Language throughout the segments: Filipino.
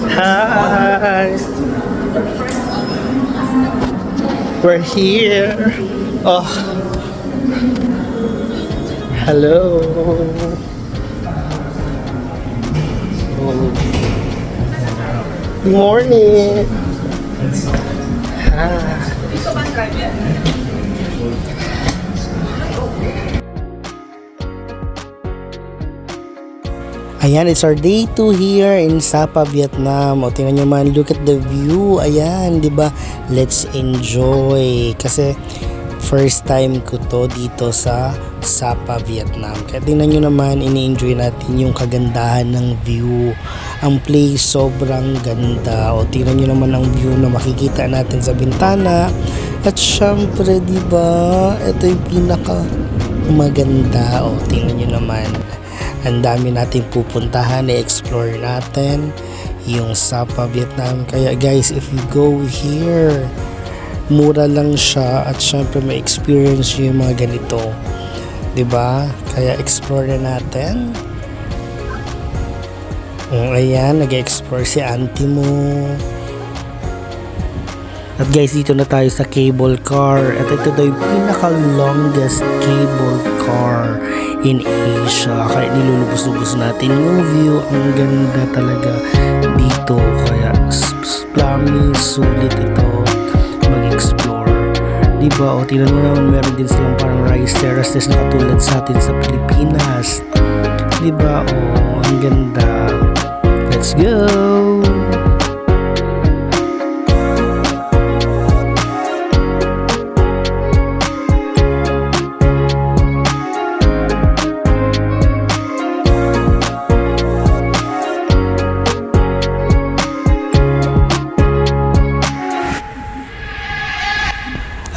Hi. We're here. Oh. Hello. Good morning. Hi. Ayan, it's our day 2 here in Sapa, Vietnam. O, tingnan nyo man, look at the view. Ayan, di ba? Let's enjoy. Kasi, first time ko to dito sa Sapa, Vietnam. Kaya tingnan nyo naman, ini-enjoy natin yung kagandahan ng view. Ang place, sobrang ganda. O, tingnan nyo naman ang view na makikita natin sa bintana. At syempre, di ba? Ito yung pinaka maganda. O, tingnan nyo naman. Ang dami nating pupuntahan, i-explore natin yung Sapa, Vietnam. Kaya guys, if you go here, mura lang siya at syempre may experience yung mga ganito. 'Di ba? Kaya explore na natin. Ayan, nag-explore si auntie mo. At guys, dito na tayo sa cable car. At ito daw yung pinaka-longest cable car in Asia. Kaya nilulubos-lubos natin yung view. Ang ganda talaga dito. Kaya promise, sulit ito mag-explore. Diba? O tingnan mo naman, meron din silang parang rice terraces na katulad sa atin sa Pilipinas. Diba? O, ang ganda. Let's go!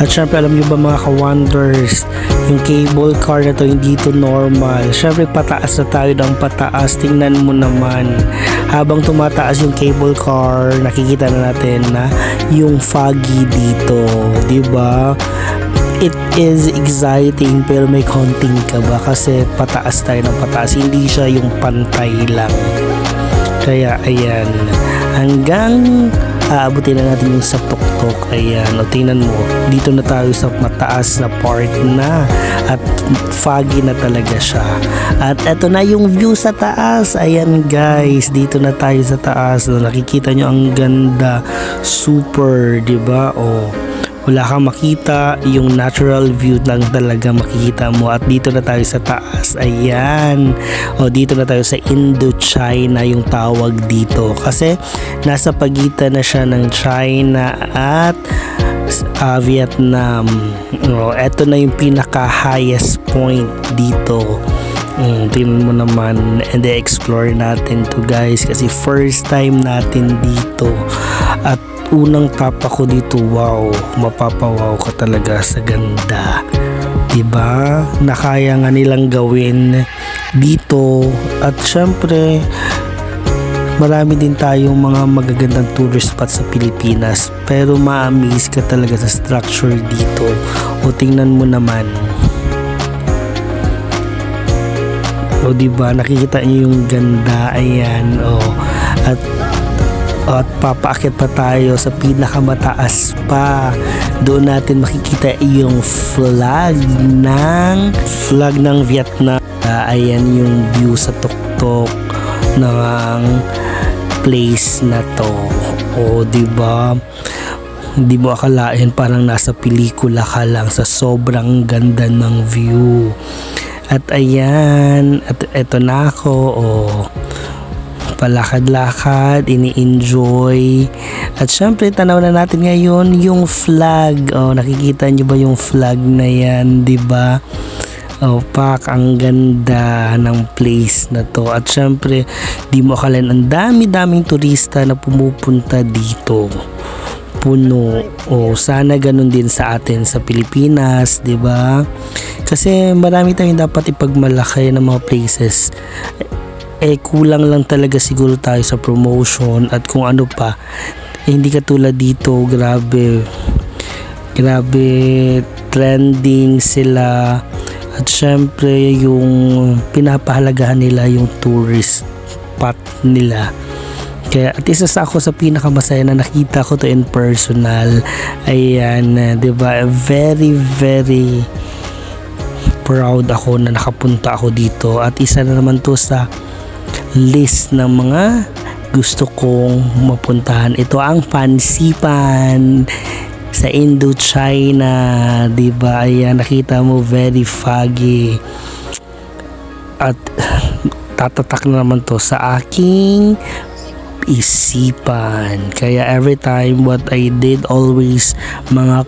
At syempre, alam nyo ba mga ka-wonders, yung cable car na to hindi to normal. Syempre, pataas na tayo ng pataas. Tingnan mo naman, habang tumataas yung cable car, nakikita na natin na yung foggy dito, diba? It is exciting pero may konting kaba kasi pataas tayo ng pataas. Hindi siya yung pantay lang. Kaya ayan, hanggang aabutin na natin yung sa tuktok. Ayan, o tingnan mo, dito na tayo sa mataas na part na at foggy na talaga siya. At eto na yung view sa taas. Ayan guys, dito na tayo sa taas. O, nakikita nyo ang ganda, super, diba? O, wala kang makita, yung natural view lang talaga makikita mo. At dito na tayo sa taas. Ayan, o dito na tayo sa Indochina yung tawag dito kasi nasa pagitan na siya ng China at Vietnam. O, eto na yung pinaka highest point dito. Tingnan mo naman, and explore natin to guys kasi first time natin dito. At unang tapa ko dito, wow, mapapawaw ka talaga sa ganda. Diba? Nakaya nga nilang gawin dito. At syempre, marami din tayong mga magagandang tourist spots sa Pilipinas. Pero ma-amaze ka talaga sa structure dito. O tingnan mo naman. O diba? Nakikita niyo yung ganda. Ayan. O. At papaakyat pa tayo sa pinakamataas pa. Doon natin makikita yung flag ng Vietnam. Ayan yung view sa tuktok ng place na to. O diba? Hindi mo akalain, parang nasa pelikula ka lang sa sobrang ganda ng view. At ayan, at eto na ako. O palakad-lakad, ini-enjoy. At syempre, tanaw na natin ngayon yung flag. Oh, nakikita nyo ba yung flag na yan, di ba? Oh, pak, ang ganda ng place na to. At syempre, di mo akalain, ang dami-daming turista na pumupunta dito. Puno. Oh, sana ganun din sa atin sa Pilipinas, di ba? Kasi marami tayong dapat ipagmalaki ng mga places. Kulang lang talaga siguro tayo sa promotion at kung ano pa. Hindi katulad dito, grabe trending sila. At syempre yung pinapahalagahan nila yung tourist spot nila. Kaya at isa sa ako sa pinakamasaya na nakita ko to in personal. Ayan, 'di ba? Very very proud ako na nakapunta ako dito at isa na naman to sa list ng mga gusto kong mapuntahan. Ito ang Fansipan sa Indochina, 'di ba? Ayan, nakita mo very foggy. At tatatak na naman to sa aking isipan. Kaya every time what I did always mga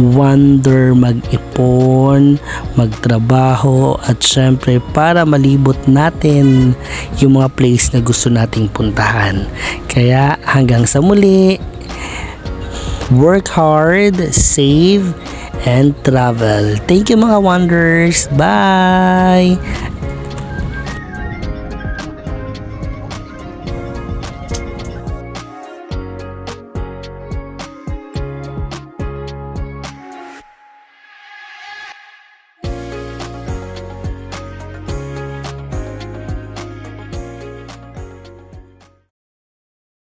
wonder mag-ipon, magtrabaho at syempre para malibot natin yung mga place na gusto nating puntahan. Kaya hanggang sa muli, work hard, save, and travel. Thank you mga wonders. Bye!